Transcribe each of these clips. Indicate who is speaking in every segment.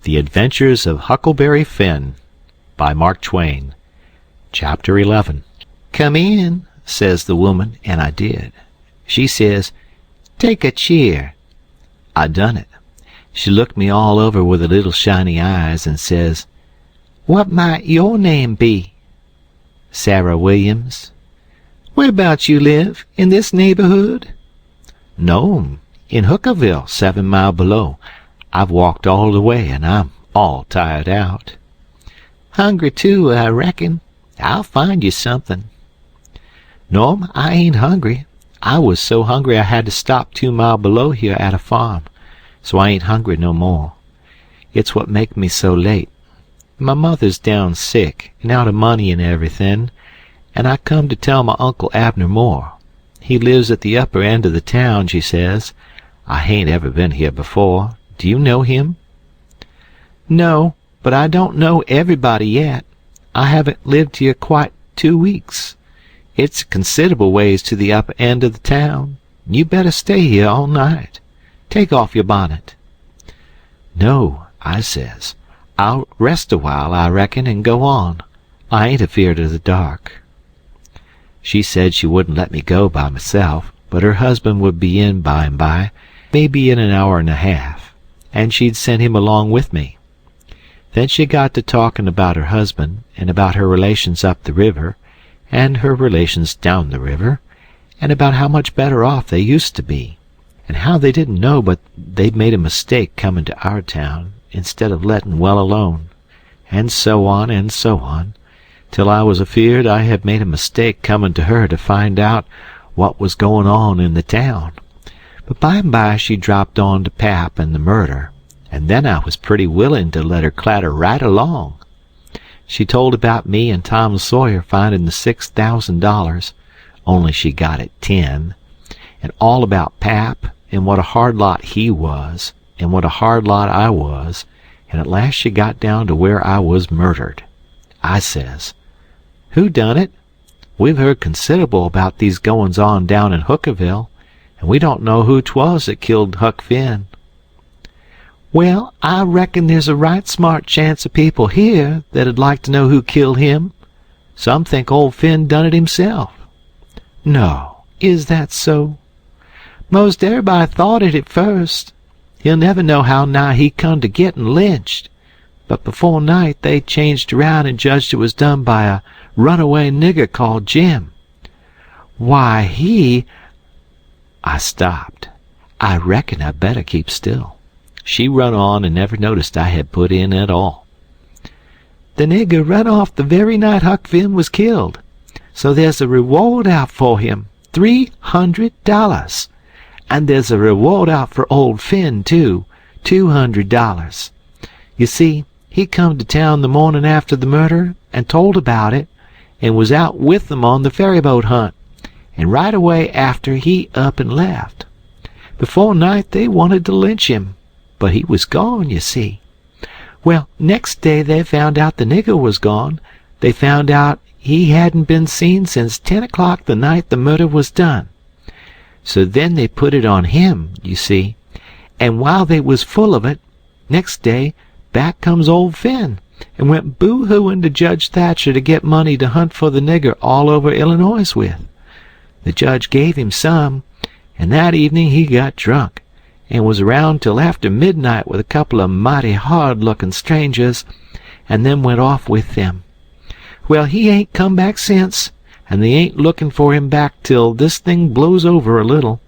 Speaker 1: The Adventures of Huckleberry Finn by Mark Twain. Chapter 11. "Come in," says the woman, and I did. She says, "Take a cheer." I done it. She looked me all over with her little shiny eyes and says, "What might your name be?" "Sarah Williams." "Whereabouts you live? In this neighborhood?" "No, in Hookerville, 7 mile below. I've walked all the way, and I'm all tired out." "Hungry, too, I reckon. I'll find you something." "No'm, I ain't hungry. I was so hungry I had to stop 2 mile below here at a farm, so I ain't hungry no more. It's what make me so late. My mother's down sick, and out of money and everything, and I come to tell my Uncle Abner Moore. He lives at the upper end of the town, she says. I hain't ever been here before. Do you know him?" "No, but I don't know everybody yet. I haven't lived here quite 2 weeks. It's considerable ways to the upper end of the town. You better stay here all night. Take off your bonnet." "No," I says. "I'll rest a while, I reckon, and go on. I ain't afeard of the dark." She said she wouldn't let me go by myself, but her husband would be in by and by, maybe in an hour and a half, and she'd send him along with me. Then she got to talking about her husband, and about her relations up the river, and her relations down the river, and about how much better off they used to be, and how they didn't know but they'd made a mistake coming to our town, instead of letting well alone, and so on, till I was afeard I had made a mistake coming to her to find out what was going on in the town. But by and by she dropped on to Pap and the murder, and then I was pretty willing to let her clatter right along. She told about me and Tom Sawyer finding the $6,000, only she got it 10, and all about Pap, and what a hard lot he was, and what a hard lot I was, and at last she got down to where I was murdered. I says, "Who done it? We've heard considerable about these goings-on down in Hookerville, and we don't know who 'twas that killed Huck Finn." "Well, I reckon there's a right smart chance of people here that'd like to know who killed him. Some think old Finn done it himself." "No, is that so?" "Most everybody thought it at first. He'll never know how nigh he come to getting lynched. But before night they changed around and judged it was done by a runaway nigger called Jim. Why, he—" I stopped. I reckon I better keep still. She run on and never noticed I had put in at all. "The nigger run off the very night Huck Finn was killed. So there's a reward out for him, $300. And there's a reward out for old Finn, too, $200. You see, he come to town the morning after the murder and told about it, and was out with them on the ferryboat hunt, and right away after he up and left. Before night they wanted to lynch him, but he was gone, you see. Well, next day they found out the nigger was gone. They found out he hadn't been seen since 10 o'clock the night the murder was done. So then they put it on him, you see, and while they was full of it, next day back comes old Finn, and went boo-hooing to Judge Thatcher to get money to hunt for the nigger all over Illinois with. The judge gave him some, and that evening he got drunk, and was around till after midnight with a couple of mighty hard-looking strangers, and then went off with them. Well, he ain't come back since, and they ain't looking for him back till this thing blows over a little,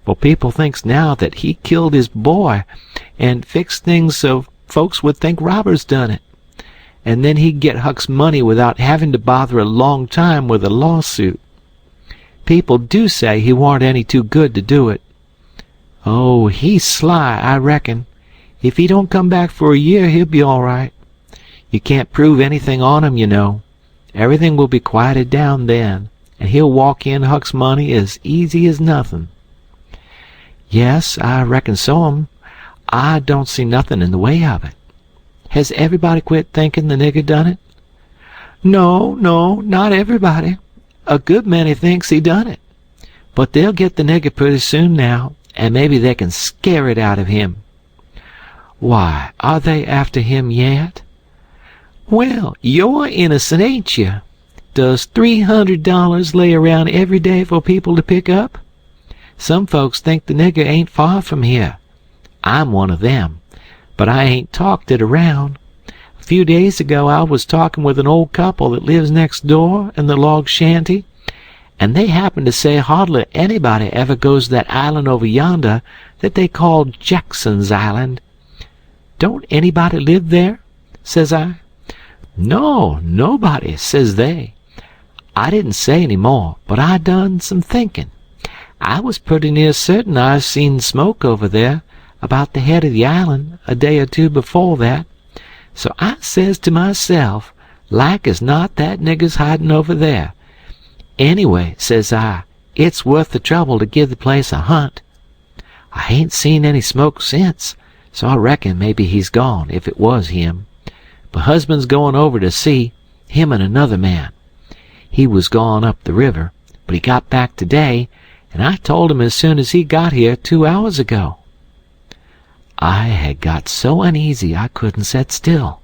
Speaker 1: for people thinks now that he killed his boy, and fixed things so folks would think robbers done it, and then he'd get Huck's money without having to bother a long time with a lawsuit. People do say he warn't any too good to do it. Oh, he's sly, I reckon. If he don't come back for a year, he'll be all right. You can't prove anything on him, you know. Everything will be quieted down then, and he'll walk in Huck's money as easy as nothing." "Yes, I reckon so. I don't see nothing in the way of it. Has everybody quit thinking the nigger done it?" No, not everybody. A good many thinks he done it. But they'll get the nigger pretty soon now, and maybe they can scare it out of him." Why, are they after him yet? Well, you're innocent, ain't you? Does $300 lay around every day for people to pick up? Some folks think the nigger ain't far from here. I'm one of them, but I ain't talked it around. A few days ago I was talking with an old couple that lives next door in the log shanty, and they happened to say hardly anybody ever goes to that island over yonder that they call Jackson's Island. Don't anybody live there? Says I. No, nobody, says they. I didn't say any more, but I done some thinking. I was pretty near certain I seen smoke over there about the head of the island a day or two before that. So I says to myself, like as not that nigger's hiding over there. Anyway, says I, it's worth the trouble to give the place a hunt. I ain't seen any smoke since, so I reckon maybe he's gone, if it was him. My husband's going over to see him and another man. He was gone up the river, but he got back today, and I told him as soon as he got here 2 hours ago. I had got so uneasy I couldn't sit still.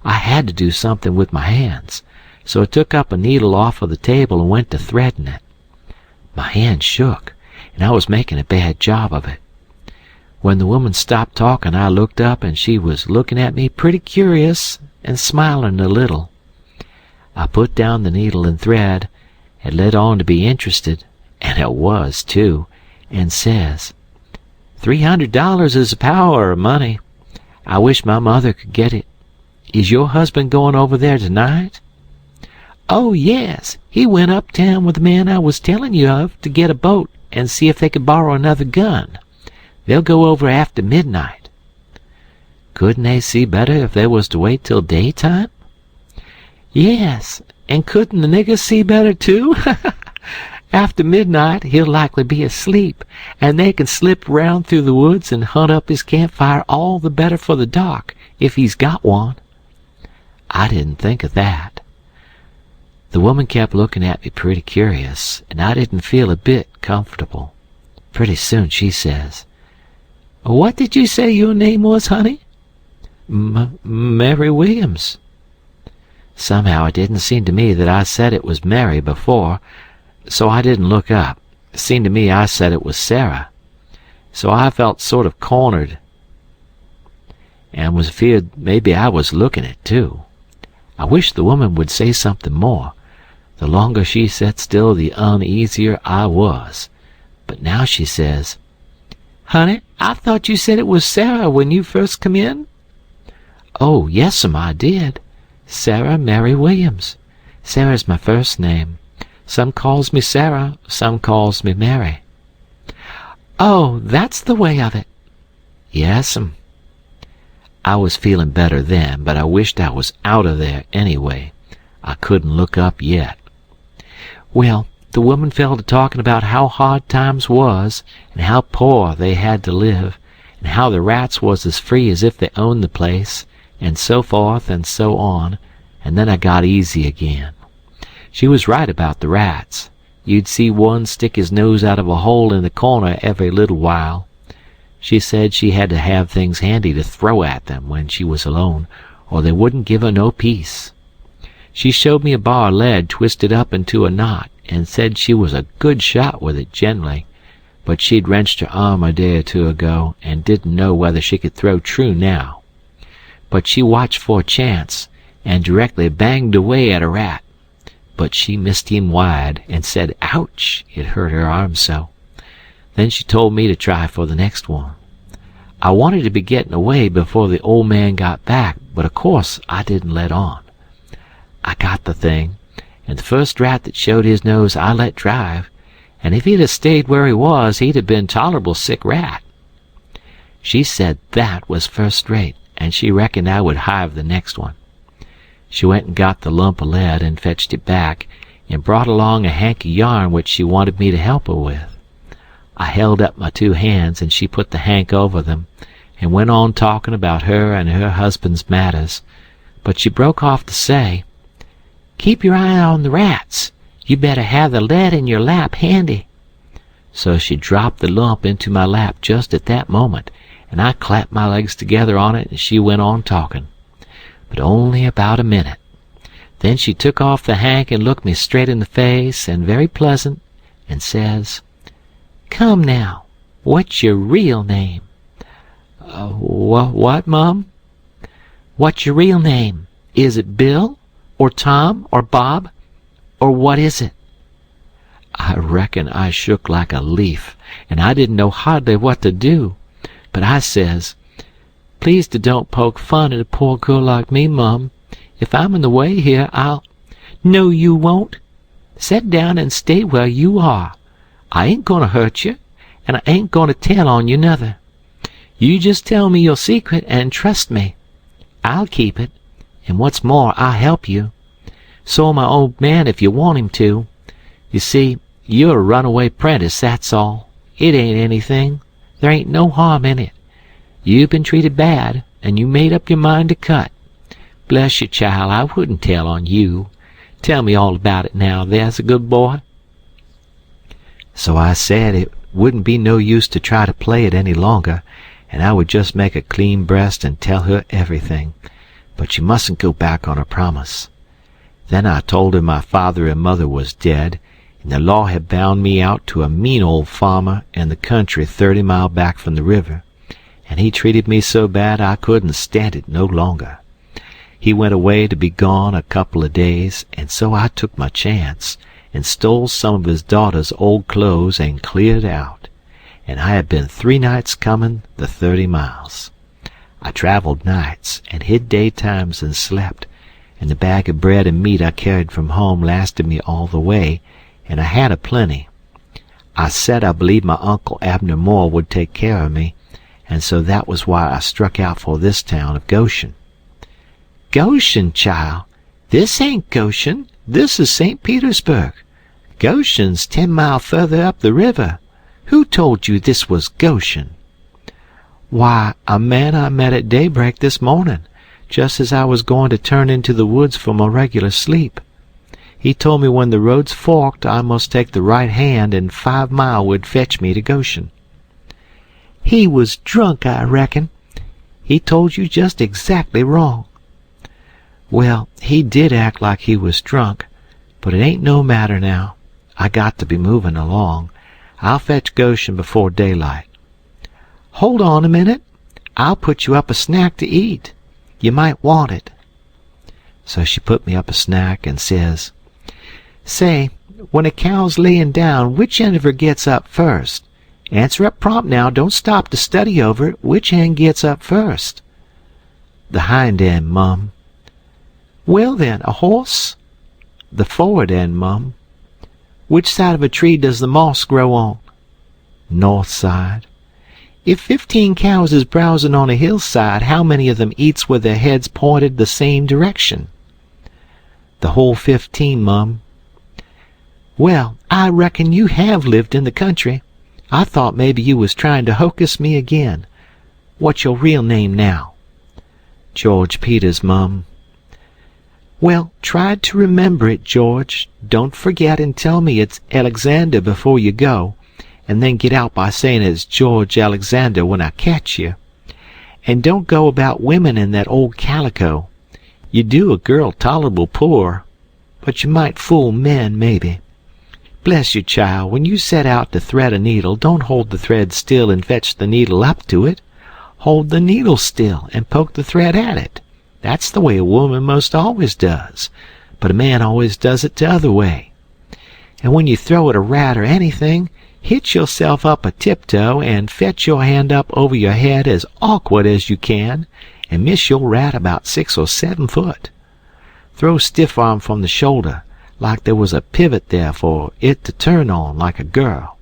Speaker 1: I had to do something with my hands, so I took up a needle off of the table and went to threading it. My hand shook, and I was making a bad job of it. When the woman stopped talking, I looked up, and she was looking at me pretty curious and smiling a little. I put down the needle and thread, and led on to be interested, and it was, too, and says, $300 is a power of money. I wish my mother could get it. Is your husband going over there tonight? Oh, yes. He went uptown with the man I was telling you of to get a boat and see if they could borrow another gun. They'll go over after midnight. Couldn't they see better if they was to wait till daytime? Yes, and couldn't the nigger see better, too? After midnight, he'll likely be asleep, and they can slip round through the woods and hunt up his campfire all the better for the dark, if he's got one. I didn't think of that. The woman kept looking at me pretty curious, and I didn't feel a bit comfortable. Pretty soon she says, What did you say your name was, honey? Mary Williams. Somehow it didn't seem to me that I said it was Mary before, so I didn't look up. It seemed to me I said it was Sarah. So I felt sort of cornered, and was feared maybe I was looking it, too. I wished the woman would say something more. The longer she sat still, the uneasier I was. But now she says, Honey, I thought you said it was Sarah when you first come in? Oh, yes'm, I did. Sarah Mary Williams. Sarah's my first name. Some calls me Sarah, some calls me Mary. Oh, that's the way of it. Yes'm. I was feeling better then, but I wished I was out of there anyway. I couldn't look up yet. Well, the woman fell to talking about how hard times was, and how poor they had to live, and how the rats was as free as if they owned the place, and so forth and so on, and then I got easy again. She was right about the rats. You'd see one stick his nose out of a hole in the corner every little while. She said she had to have things handy to throw at them when she was alone, or they wouldn't give her no peace. She showed me a bar of lead twisted up into a knot, and said she was a good shot with it generally, but she'd wrenched her arm a day or two ago, and didn't know whether she could throw true now. But she watched for a chance, and directly banged away at a rat. But she missed him wide, and said, Ouch! It hurt her arm so. Then she told me to try for the next one. I wanted to be getting away before the old man got back, but of course I didn't let on. I got the thing, and the first rat that showed his nose I let drive, and if he'd have stayed where he was, he'd have been tolerable sick rat. She said that was first rate, and she reckoned I would hive the next one. She went and got the lump of lead and fetched it back, and brought along a hank of yarn which she wanted me to help her with. I held up my 2 hands, and she put the hank over them, and went on talking about her and her husband's matters, but she broke off to say, Keep your eye on the rats. You better have the lead in your lap handy. So she dropped the lump into my lap just at that moment, and I clapped my legs together on it, and she went on talking. But only about a minute. Then she took off the hank and looked me straight in the face, and very pleasant, and says, "Come now, what's your real name?" What, Mum?" "What's your real name? Is it Bill, or Tom, or Bob, or what is it?" I reckon I shook like a leaf, and I didn't know hardly what to do. But I says, "Please to don't poke fun at a poor girl like me, Mum. If I'm in the way here, I'll—" "No, you won't. Set down and stay where you are. I ain't going to hurt you, and I ain't going to tell on you, nuther. You just tell me your secret and trust me. I'll keep it, and what's more, I'll help you. So'll my old man if you want him to. You see, you're a runaway 'prentice, that's all. It ain't anything. There ain't no harm in it. You've been treated bad, and you made up your mind to cut. Bless you, child, I wouldn't tell on you. Tell me all about it now, there's a good boy." So I said it wouldn't be no use to try to play it any longer, and I would just make a clean breast and tell her everything, but she mustn't go back on her promise. Then I told her my father and mother was dead, and the law had bound me out to a mean old farmer in the country 30 mile back from the river, and he treated me so bad I couldn't stand it no longer. He went away to be gone a couple of days, and so I took my chance and stole some of his daughter's old clothes and cleared out, and I had been 3 nights coming the 30 miles. I traveled nights and hid daytimes and slept, and the bag of bread and meat I carried from home lasted me all the way, and I had a plenty. I said I believed my Uncle Abner Moore would take care of me, and so that was why I struck out for this town of Goshen. "Goshen, child? This ain't Goshen. This is St. Petersburg. Goshen's 10 mile further up the river. Who told you this was Goshen?" "Why, a man I met at daybreak this morning, just as I was going to turn into the woods for my regular sleep. He told me when the roads forked I must take the right hand, and 5 mile would fetch me to Goshen." "He was drunk, I reckon. He told you just exactly wrong." "Well, he did act like he was drunk, but it ain't no matter now. I got to be moving along. I'll fetch Goshen before daylight." "Hold on a minute. I'll put you up a snack to eat. You might want it." So she put me up a snack and says, "Say, when a cow's layin' down, which end of her gets up first? Answer up prompt now, don't stop to study over it. Which end gets up first?" "The hind end, Mum." "Well then, a horse?" "The forward end, Mum." "Which side of a tree does the moss grow on?" "North side." "If 15 cows is browsing on a hillside, how many of them eats with their heads pointed the same direction?" "The whole 15, Mum." "Well, I reckon you have lived in the country. I thought maybe you was trying to hocus me again. What's your real name now?" "George Peters, Mum." "Well, try to remember it, George. Don't forget and tell me it's Alexander before you go, and then get out by saying it's George Alexander when I catch you. And don't go about women in that old calico. You do a girl tolerable poor, but you might fool men, maybe. Bless you, child, when you set out to thread a needle, don't hold the thread still and fetch the needle up to it. Hold the needle still and poke the thread at it. That's the way a woman most always does, but a man always does it t'other way. And when you throw at a rat or anything, hitch yourself up a tiptoe and fetch your hand up over your head as awkward as you can, and miss your rat about 6 or 7 foot. Throw stiff arm from the shoulder, like there was a pivot there for it to turn on like a girl.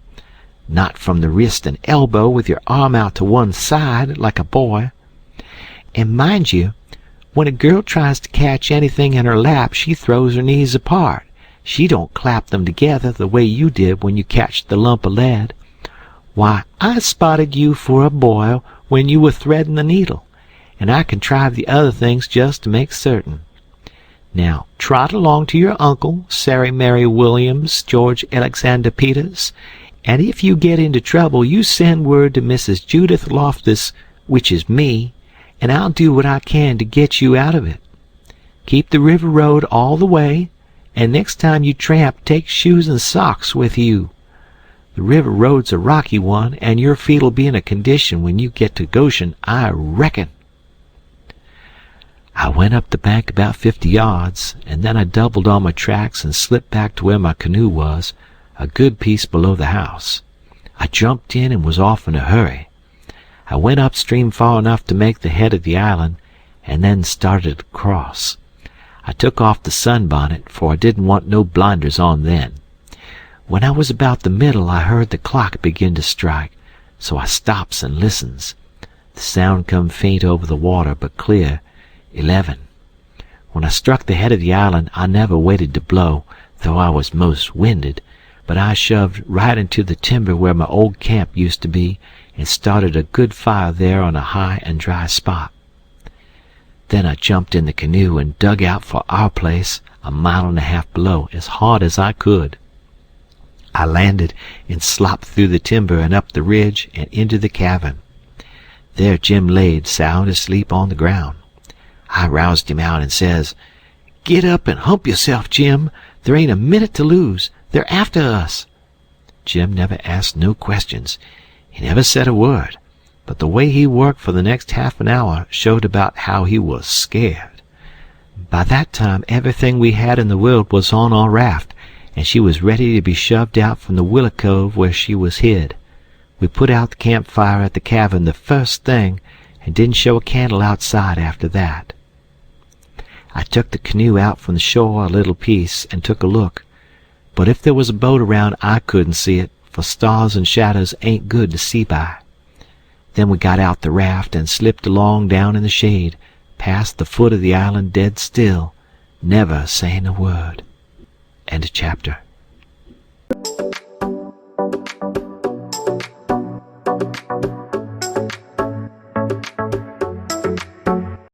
Speaker 1: Not from the wrist and elbow with your arm out to one side like a boy. And mind you, when a girl tries to catch anything in her lap, she throws her knees apart. She don't clap them together the way you did when you catched the lump of lead. Why, I spotted you for a boy when you were threading the needle, and I contrived the other things just to make certain. Now, trot along to your uncle, Sarah Mary Williams, George Alexander Peters, and if you get into trouble, you send word to Mrs. Judith Loftus which is me, and I'll do what I can to get you out of it. Keep the river road all the way, and next time you tramp take shoes and socks with you. The river road's a rocky one, and your feet'll be in a condition when you get to Goshen, I reckon." I went up the bank about 50 yards, and then I doubled on my tracks and slipped back to where my canoe was, a good piece below the house. I jumped in and was off in a hurry. I went upstream far enough to make the head of the island, and then started across. I took off the sunbonnet, for I didn't want no blinders on then. When I was about the middle, I heard the clock begin to strike, so I stops and listens. The sound come faint over the water, but clear, 11. When I struck the head of the island, I never waited to blow, though I was most winded, but I shoved right into the timber where my old camp used to be, and started a good fire there on a high and dry spot. Then I jumped in the canoe and dug out for our place, a mile and a half below, as hard as I could. I landed and slopped through the timber and up the ridge and into the cabin. There Jim laid sound asleep on the ground. I roused him out and says, "Get up and hump yourself, Jim. There ain't a minute to lose. They're after us." Jim never asked no questions. He never said a word, but the way he worked for the next half an hour showed about how he was scared. By that time everything we had in the world was on our raft, and she was ready to be shoved out from the willow cove where she was hid. We put out the campfire at the cabin the first thing, and didn't show a candle outside after that. I took the canoe out from the shore a little piece and took a look, but if there was a boat around I couldn't see it, for stars and shadows ain't good to see by. Then we got out the raft and slipped along down in the shade, past the foot of the island dead still, never saying a word. End of chapter.